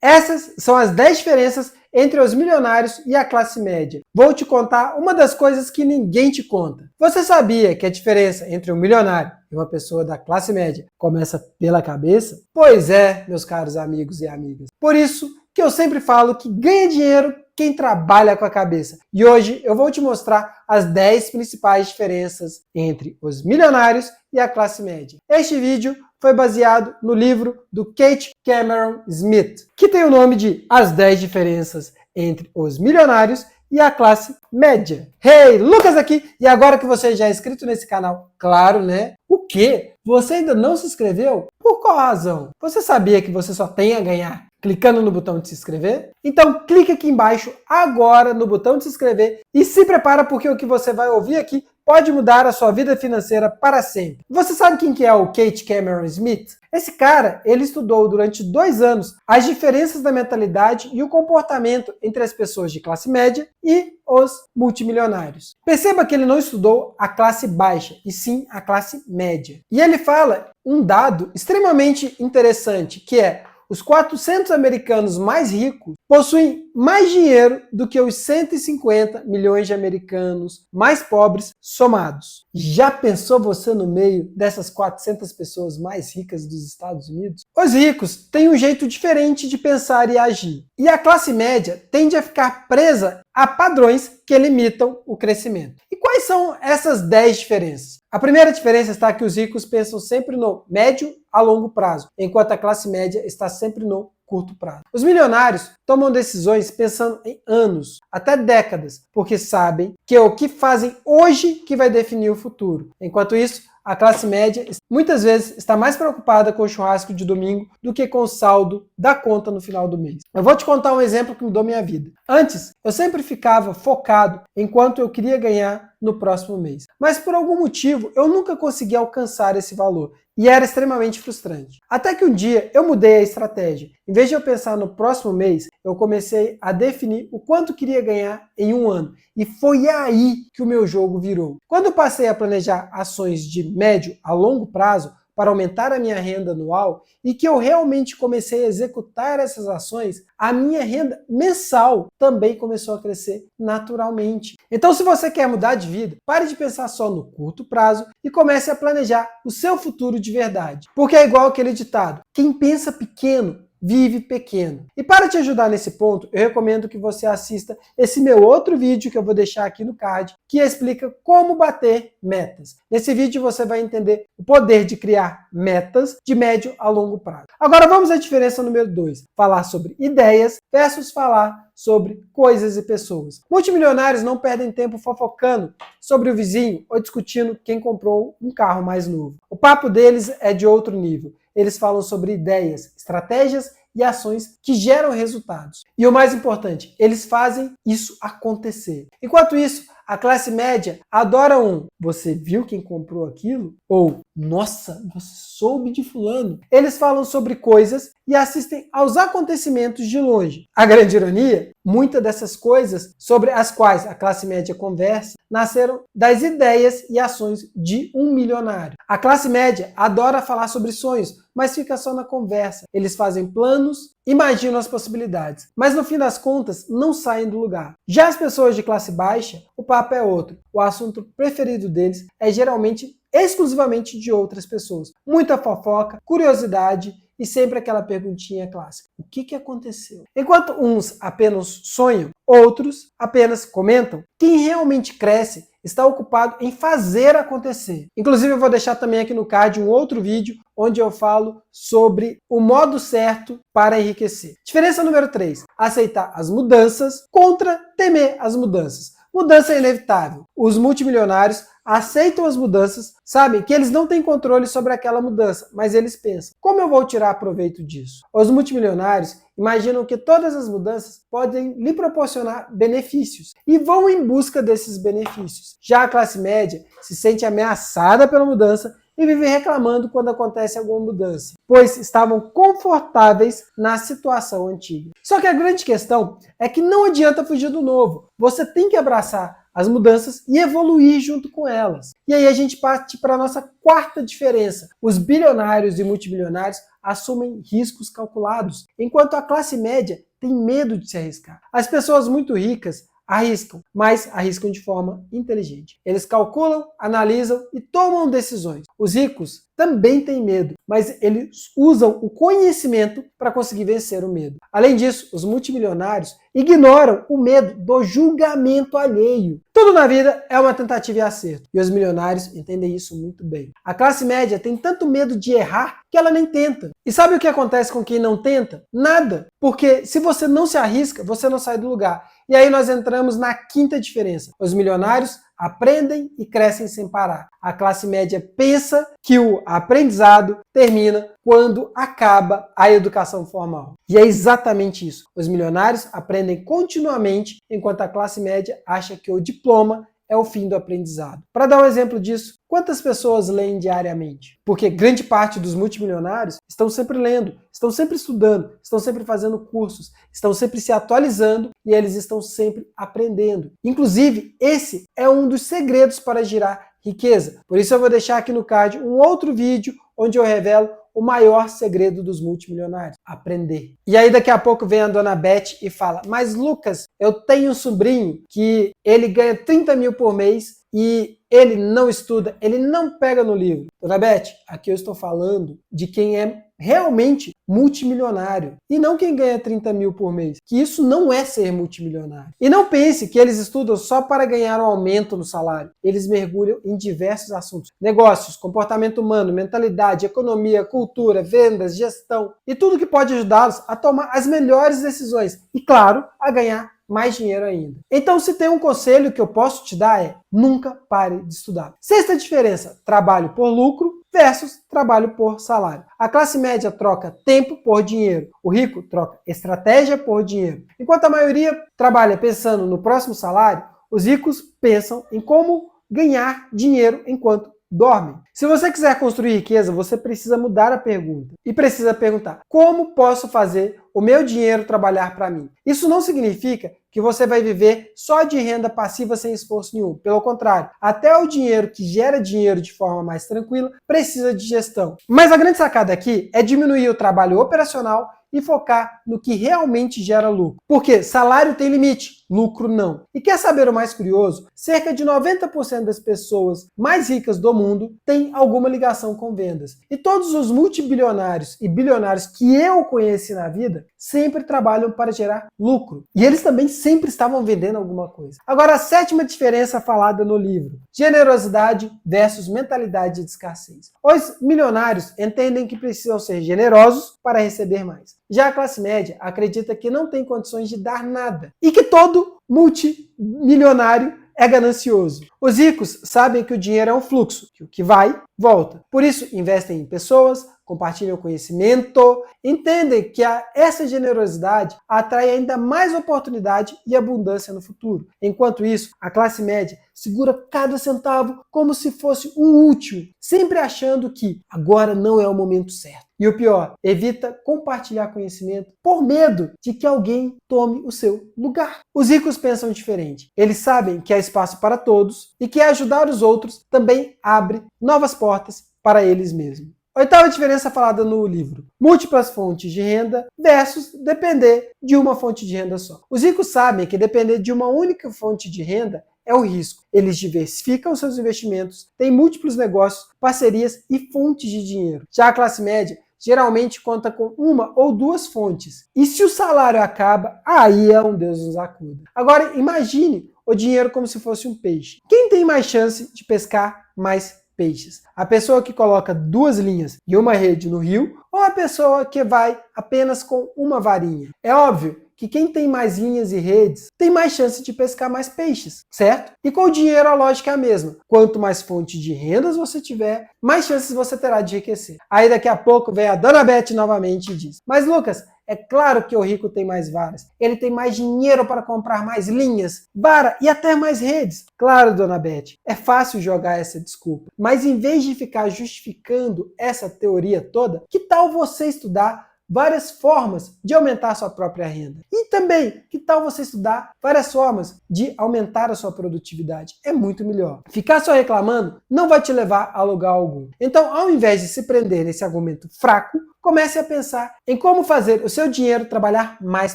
Essas são as 10 diferenças entre os milionários e a classe média. Vou te contar uma das coisas que ninguém te conta. Você sabia que a diferença entre um milionário e uma pessoa da classe média começa pela cabeça? Pois é, meus caros amigos e amigas. Por isso que eu sempre falo que ganha dinheiro quem trabalha com a cabeça. E hoje eu vou te mostrar as 10 principais diferenças entre os milionários e a classe média. Este vídeo foi baseado no livro do Kate Cameron Smith, que tem o nome de As 10 Diferenças entre os Milionários e a Classe Média. Hey, Lucas aqui! E agora que você já é inscrito nesse canal, claro, né? O quê? Você ainda não se inscreveu? Por qual razão? Você sabia que você só tem a ganhar clicando no botão de se inscrever? Então clique aqui embaixo agora no botão de se inscrever e se prepara porque o que você vai ouvir aqui pode mudar a sua vida financeira para sempre. Você sabe quem que é o Kate Cameron Smith? Esse cara, ele estudou durante 2 anos as diferenças da mentalidade e o comportamento entre as pessoas de classe média e os multimilionários. Perceba que ele não estudou a classe baixa, e sim a classe média. E ele fala um dado extremamente interessante, que é: os 400 americanos mais ricos possuem mais dinheiro do que os 150 milhões de americanos mais pobres somados. Já pensou você no meio dessas 400 pessoas mais ricas dos Estados Unidos? Os ricos têm um jeito diferente de pensar e agir. E a classe média tende a ficar presa a padrões que limitam o crescimento. E quais são essas 10 diferenças? A primeira diferença está que os ricos pensam sempre no médio a longo prazo, enquanto a classe média está sempre no curto prazo. Os milionários tomam decisões pensando em anos, até décadas, porque sabem que é o que fazem hoje que vai definir o futuro. Enquanto isso, a classe média muitas vezes está mais preocupada com o churrasco de domingo do que com o saldo da conta no final do mês. Eu vou te contar um exemplo que mudou minha vida. Antes, eu sempre ficava focado em quanto eu queria ganhar no próximo mês. Mas por algum motivo, eu nunca consegui alcançar esse valor. E era extremamente frustrante. Até que um dia eu mudei a estratégia. Em vez de eu pensar no próximo mês, eu comecei a definir o quanto queria ganhar em um ano. E foi aí que o meu jogo virou. Quando eu passei a planejar ações de médio a longo prazo para aumentar a minha renda anual e que eu realmente comecei a executar essas ações, a minha renda mensal também começou a crescer naturalmente. Então, se você quer mudar de vida, pare de pensar só no curto prazo e comece a planejar o seu futuro de verdade. Porque é igual aquele ditado: quem pensa pequeno vive pequeno. E para te ajudar nesse ponto, eu recomendo que você assista esse meu outro vídeo que eu vou deixar aqui no card, que explica como bater metas. Nesse vídeo você vai entender o poder de criar metas de médio a longo prazo. Agora vamos à diferença número 2, falar sobre ideias versus falar sobre coisas e pessoas. Multimilionários não perdem tempo fofocando sobre o vizinho ou discutindo quem comprou um carro mais novo. O papo deles é de outro nível. Eles falam sobre ideias, estratégias e ações que geram resultados. E o mais importante, eles fazem isso acontecer. Enquanto isso, a classe média adora "você viu quem comprou aquilo?" ou "nossa, você soube de fulano?" Eles falam sobre coisas e assistem aos acontecimentos de longe. A grande ironia, muitas dessas coisas sobre as quais a classe média conversa nasceram das ideias e ações de um milionário. A classe média adora falar sobre sonhos, mas fica só na conversa. Eles fazem planos, imaginam as possibilidades, mas no fim das contas não saem do lugar. Já as pessoas de classe baixa, o papo é outro. O assunto preferido deles é geralmente exclusivamente de outras pessoas. Muita fofoca, curiosidade e sempre aquela perguntinha clássica: o que aconteceu? Enquanto uns apenas sonham, outros apenas comentam, quem realmente cresce está ocupado em fazer acontecer. Inclusive eu vou deixar também aqui no card um outro vídeo onde eu falo sobre o modo certo para enriquecer. Diferença número 3, aceitar as mudanças contra temer as mudanças. Mudança é inevitável. Os multimilionários aceitam as mudanças, sabem que eles não têm controle sobre aquela mudança, mas eles pensam: como eu vou tirar proveito disso? Os multimilionários imaginam que todas as mudanças podem lhe proporcionar benefícios e vão em busca desses benefícios. Já a classe média se sente ameaçada pela mudança e vive reclamando quando acontece alguma mudança, pois estavam confortáveis na situação antiga. Só que a grande questão é que não adianta fugir do novo. Você tem que abraçar as mudanças e evoluir junto com elas. E aí a gente parte para a nossa quarta diferença. Os bilionários e multibilionários assumem riscos calculados, enquanto a classe média tem medo de se arriscar. As pessoas muito ricas arriscam, mas arriscam de forma inteligente. Eles calculam, analisam e tomam decisões. Os ricos também têm medo, mas eles usam o conhecimento para conseguir vencer o medo. Além disso, os multimilionários ignoram o medo do julgamento alheio. Tudo na vida é uma tentativa e acerto, e os milionários entendem isso muito bem. A classe média tem tanto medo de errar que ela nem tenta. E sabe o que acontece com quem não tenta? Nada. Porque se você não se arrisca, você não sai do lugar. E aí nós entramos na quinta diferença. Os milionários aprendem e crescem sem parar. A classe média pensa que o aprendizado termina quando acaba a educação formal. E é exatamente isso. Os milionários aprendem continuamente, enquanto a classe média acha que o diploma é o fim do aprendizado. Para dar um exemplo disso, quantas pessoas leem diariamente? Porque grande parte dos multimilionários estão sempre lendo, estão sempre estudando, estão sempre fazendo cursos, estão sempre se atualizando e eles estão sempre aprendendo. Inclusive, esse é um dos segredos para gerar riqueza. Por isso eu vou deixar aqui no card um outro vídeo onde eu revelo o maior segredo dos multimilionários: aprender. E aí daqui a pouco vem a dona Beth e fala: mas Lucas, eu tenho um sobrinho que ele ganha 30 mil por mês e ele não estuda, ele não pega no livro. Dona Beth, aqui eu estou falando de quem é realmente multimilionário e não quem ganha 30 mil por mês, que isso não é ser multimilionário. E não pense que eles estudam só para ganhar um aumento no salário. Eles mergulham em diversos assuntos: negócios, comportamento humano, mentalidade, economia, cultura, vendas, gestão e tudo que pode ajudá-los a tomar as melhores decisões e, claro, a ganhar mais dinheiro ainda. Então, se tem um conselho que eu posso te dar é: nunca pare de estudar. Sexta diferença: trabalho por lucro versus trabalho por salário. A classe média troca tempo por dinheiro. O rico troca estratégia por dinheiro. Enquanto a maioria trabalha pensando no próximo salário, os ricos pensam em como ganhar dinheiro enquanto dormem. Se você quiser construir riqueza, você precisa mudar a pergunta. E precisa perguntar: como posso fazer o meu dinheiro trabalhar para mim? Isso não significa que você vai viver só de renda passiva sem esforço nenhum. Pelo contrário, até o dinheiro que gera dinheiro de forma mais tranquila precisa de gestão. Mas a grande sacada aqui é diminuir o trabalho operacional e focar no que realmente gera lucro. Porque salário tem limite, lucro não. E quer saber o mais curioso? Cerca de 90% das pessoas mais ricas do mundo têm alguma ligação com vendas. E todos os multibilionários e bilionários que eu conheci na vida sempre trabalham para gerar lucro. E eles também sempre estavam vendendo alguma coisa. Agora, a sétima diferença falada no livro: generosidade versus mentalidade de escassez. Os milionários entendem que precisam ser generosos para receber mais. Já a classe média acredita que não tem condições de dar nada e que todo multimilionário é ganancioso. Os ricos sabem que o dinheiro é um fluxo, que o que vai, volta. Por isso, investem em pessoas, compartilham conhecimento, entendem que essa generosidade atrai ainda mais oportunidade e abundância no futuro. Enquanto isso, a classe média segura cada centavo como se fosse um último, sempre achando que agora não é o momento certo. E o pior, evita compartilhar conhecimento por medo de que alguém tome o seu lugar. Os ricos pensam diferente. Eles sabem que há espaço para todos e que ajudar os outros também abre novas portas para eles mesmos. Oitava diferença falada no livro: múltiplas fontes de renda versus depender de uma fonte de renda só. Os ricos sabem que depender de uma única fonte de renda é o risco. Eles diversificam seus investimentos, têm múltiplos negócios, parcerias e fontes de dinheiro. Já a classe média geralmente conta com uma ou duas fontes. E se o salário acaba, aí é um Deus nos acuda. Agora imagine o dinheiro como se fosse um peixe. Quem tem mais chance de pescar mais peixes? A pessoa que coloca 2 linhas e uma rede no rio ou a pessoa que vai apenas com uma varinha? É óbvio que quem tem mais linhas e redes tem mais chance de pescar mais peixes, certo? E com o dinheiro a lógica é a mesma. Quanto mais fonte de rendas você tiver, mais chances você terá de enriquecer. Aí daqui a pouco vem a dona Beth novamente e diz: mas Lucas, é claro que o rico tem mais varas. Ele tem mais dinheiro para comprar mais linhas, vara e até mais redes. Claro, dona Beth, é fácil jogar essa desculpa. Mas em vez de ficar justificando essa teoria toda, que tal você estudar várias formas de aumentar sua própria renda? E também também, que tal você estudar várias formas de aumentar a sua produtividade? É muito melhor. Ficar só reclamando não vai te levar a lugar algum. Então, ao invés de se prender nesse argumento fraco, comece a pensar em como fazer o seu dinheiro trabalhar mais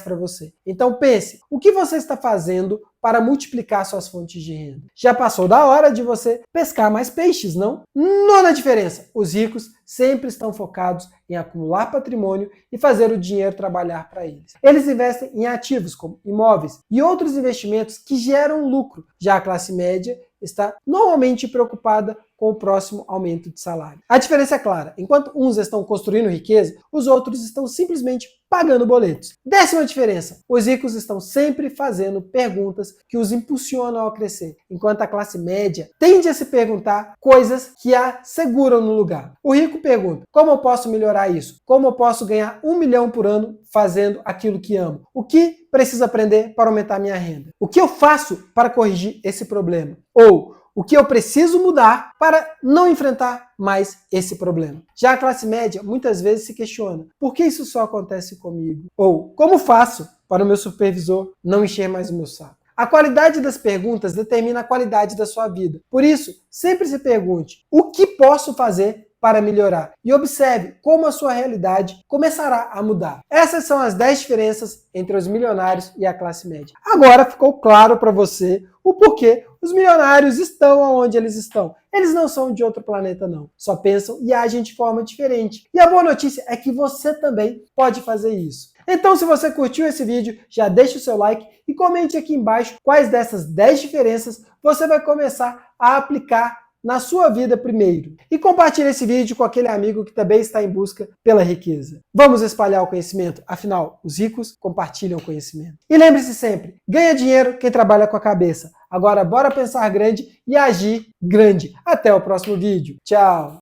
para você. Então pense, o que você está fazendo para multiplicar suas fontes de renda? Já passou da hora de você pescar mais peixes, não? Nona diferença, os ricos sempre estão focados em acumular patrimônio e fazer o dinheiro trabalhar para eles. Eles investem em ativos como imóveis e outros investimentos que geram lucro. Já a classe média está normalmente preocupada com o próximo aumento de salário. A diferença é clara. Enquanto uns estão construindo riqueza, os outros estão simplesmente pagando boletos. 10ª diferença. Os ricos estão sempre fazendo perguntas que os impulsionam a crescer, enquanto a classe média tende a se perguntar coisas que a seguram no lugar. O rico pergunta, como eu posso melhorar isso? Como eu posso ganhar 1 milhão por ano fazendo aquilo que amo? O que preciso aprender para aumentar minha renda? O que eu faço para corrigir esse problema? Ou o que eu preciso mudar para não enfrentar mais esse problema? Já a classe média muitas vezes se questiona, por que isso só acontece comigo? Ou como faço para o meu supervisor não encher mais o meu saco? A qualidade das perguntas determina a qualidade da sua vida. Por isso, sempre se pergunte, o que posso fazer para melhorar? E observe como a sua realidade começará a mudar. Essas são as 10 diferenças entre os milionários e a classe média. Agora ficou claro para você o porquê os milionários estão onde eles estão. Eles não são de outro planeta, não. Só pensam e agem de forma diferente. E a boa notícia é que você também pode fazer isso. Então, se você curtiu esse vídeo, já deixa o seu like e comente aqui embaixo quais dessas 10 diferenças você vai começar a aplicar na sua vida primeiro. E compartilhe esse vídeo com aquele amigo que também está em busca pela riqueza. Vamos espalhar o conhecimento, afinal, os ricos compartilham o conhecimento. E lembre-se sempre, ganha dinheiro quem trabalha com a cabeça. Agora bora pensar grande e agir grande. Até o próximo vídeo. Tchau!